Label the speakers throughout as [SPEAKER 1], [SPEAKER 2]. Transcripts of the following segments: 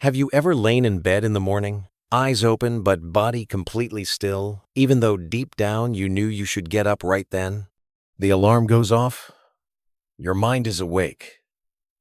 [SPEAKER 1] Have you ever lain in bed in the morning, eyes open but body completely still, even though deep down you knew you should get up right then? The alarm goes off, your mind is awake,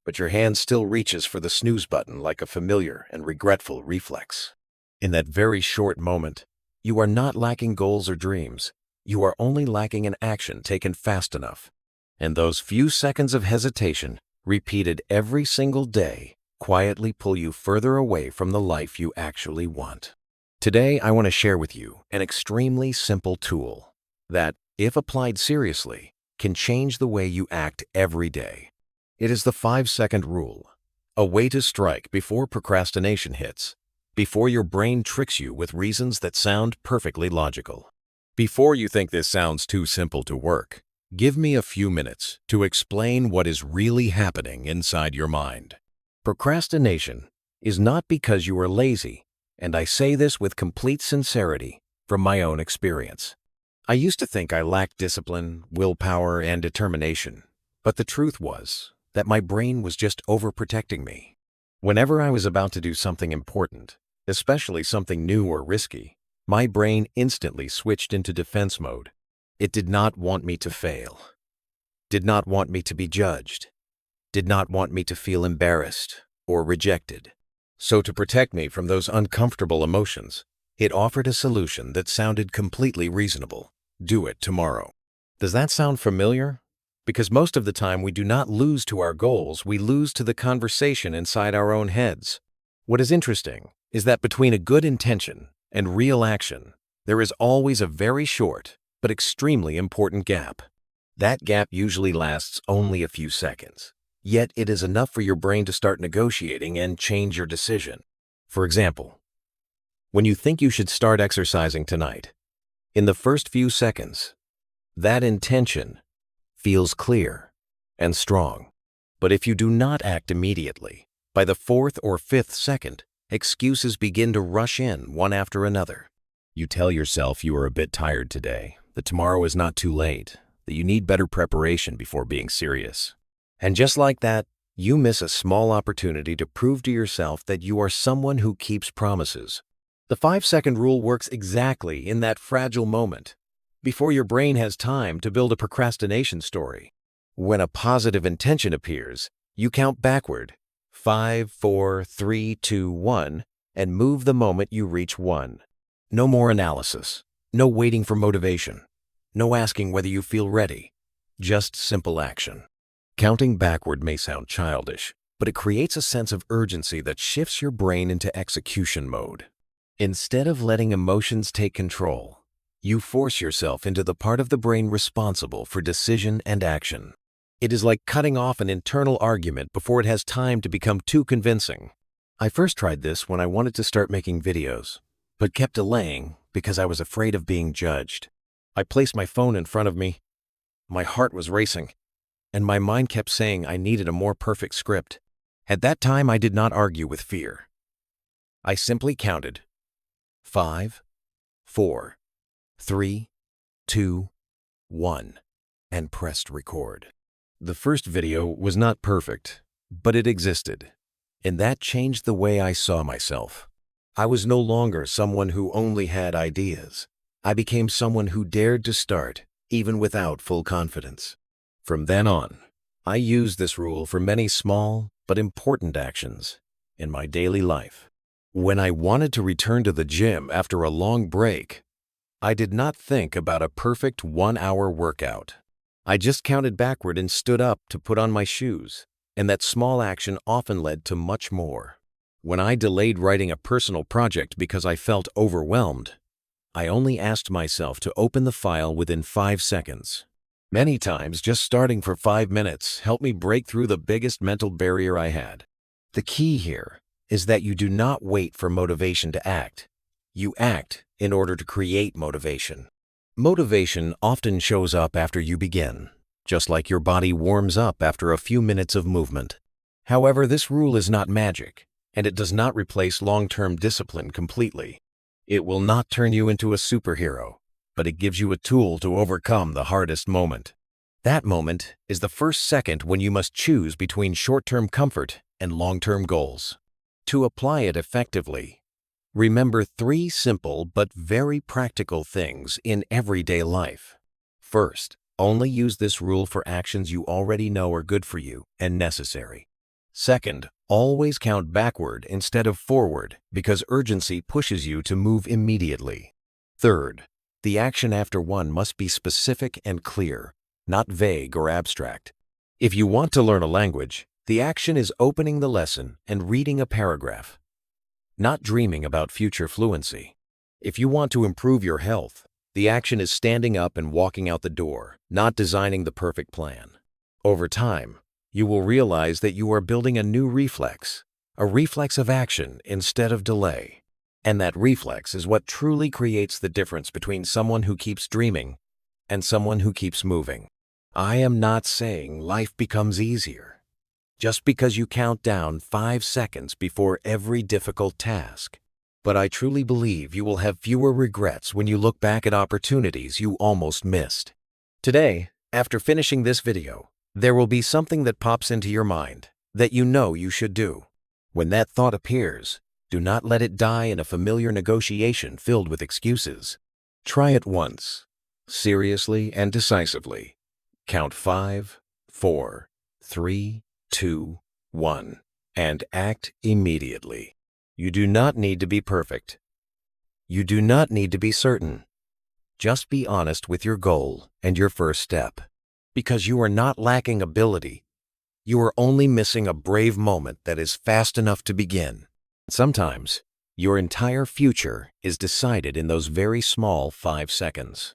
[SPEAKER 1] but your hand still reaches for the snooze button like a familiar and regretful reflex. In that very short moment, you are not lacking goals or dreams. You are only lacking an action taken fast enough. And those few seconds of hesitation, repeated every single day, quietly pull you further away from the life you actually want. Today, I want to share with you an extremely simple tool that, if applied seriously, can change the way you act every day. It is the 5-second rule, a way to strike before procrastination hits, before your brain tricks you with reasons that sound perfectly logical. Before you think this sounds too simple to work, give me a few minutes to explain what is really happening inside your mind. Procrastination is not because you are lazy, and I say this with complete sincerity from my own experience. I used to think I lacked discipline, willpower, and determination, but the truth was that my brain was just overprotecting me. Whenever I was about to do something important, especially something new or risky, my brain instantly switched into defense mode. It did not want me to fail, did not want me to be judged, did not want me to feel embarrassed or rejected. So to protect me from those uncomfortable emotions, it offered a solution that sounded completely reasonable. Do it tomorrow. Does that sound familiar? Because most of the time we do not lose to our goals, we lose to the conversation inside our own heads. What is interesting is that between a good intention and real action, there is always a very short but extremely important gap. That gap usually lasts only a few seconds, yet it is enough for your brain to start negotiating and change your decision. For example, when you think you should start exercising tonight, in the first few seconds, that intention feels clear and strong. But if you do not act immediately, by the 4th or 5th second, excuses begin to rush in one after another. You tell yourself you are a bit tired today, that tomorrow is not too late, that you need better preparation before being serious. And just like that, you miss a small opportunity to prove to yourself that you are someone who keeps promises. The 5-second rule works exactly in that fragile moment, before your brain has time to build a procrastination story. When a positive intention appears, you count backward, 5, 4, 3, 2, 1, and move the moment you reach 1. No more analysis, no waiting for motivation, no asking whether you feel ready, just simple action. Counting backward may sound childish, but it creates a sense of urgency that shifts your brain into execution mode. Instead of letting emotions take control, you force yourself into the part of the brain responsible for decision and action. It is like cutting off an internal argument before it has time to become too convincing. I first tried this when I wanted to start making videos, but kept delaying because I was afraid of being judged. I placed my phone in front of me. My heart was racing, and my mind kept saying I needed a more perfect script. At that time, I did not argue with fear. I simply counted 5, 4, 3, 2, 1, and pressed record. The first video was not perfect, but it existed, and that changed the way I saw myself. I was no longer someone who only had ideas. I became someone who dared to start, even without full confidence. From then on, I used this rule for many small but important actions in my daily life. When I wanted to return to the gym after a long break, I did not think about a perfect 1-hour workout. I just counted backward and stood up to put on my shoes, and that small action often led to much more. When I delayed writing a personal project because I felt overwhelmed, I only asked myself to open the file within 5 seconds. Many times, just starting for 5 minutes helped me break through the biggest mental barrier I had. The key here is that you do not wait for motivation to act. You act in order to create motivation. Motivation often shows up after you begin, just like your body warms up after a few minutes of movement. However, this rule is not magic, and it does not replace long-term discipline completely. It will not turn you into a superhero, but it gives you a tool to overcome the hardest moment. That moment is the first second when you must choose between short-term comfort and long-term goals. To apply it effectively, remember 3 simple but very practical things in everyday life. First, only use this rule for actions you already know are good for you and necessary. Second, always count backward instead of forward because urgency pushes you to move immediately. Third, the action after one must be specific and clear, not vague or abstract. If you want to learn a language, the action is opening the lesson and reading a paragraph, not dreaming about future fluency. If you want to improve your health, the action is standing up and walking out the door, not designing the perfect plan. Over time, you will realize that you are building a new reflex, a reflex of action instead of delay. And that reflex is what truly creates the difference between someone who keeps dreaming and someone who keeps moving. I am not saying life becomes easier just because you count down 5 seconds before every difficult task. But I truly believe you will have fewer regrets when you look back at opportunities you almost missed. Today, after finishing this video, there will be something that pops into your mind that you know you should do. When that thought appears, do not let it die in a familiar negotiation filled with excuses. Try it once, seriously and decisively. Count 5, 4, 3, 2, 1, and act immediately. You do not need to be perfect. You do not need to be certain. Just be honest with your goal and your first step. Because you are not lacking ability. You are only missing a brave moment that is fast enough to begin. Sometimes, your entire future is decided in those very small 5 seconds.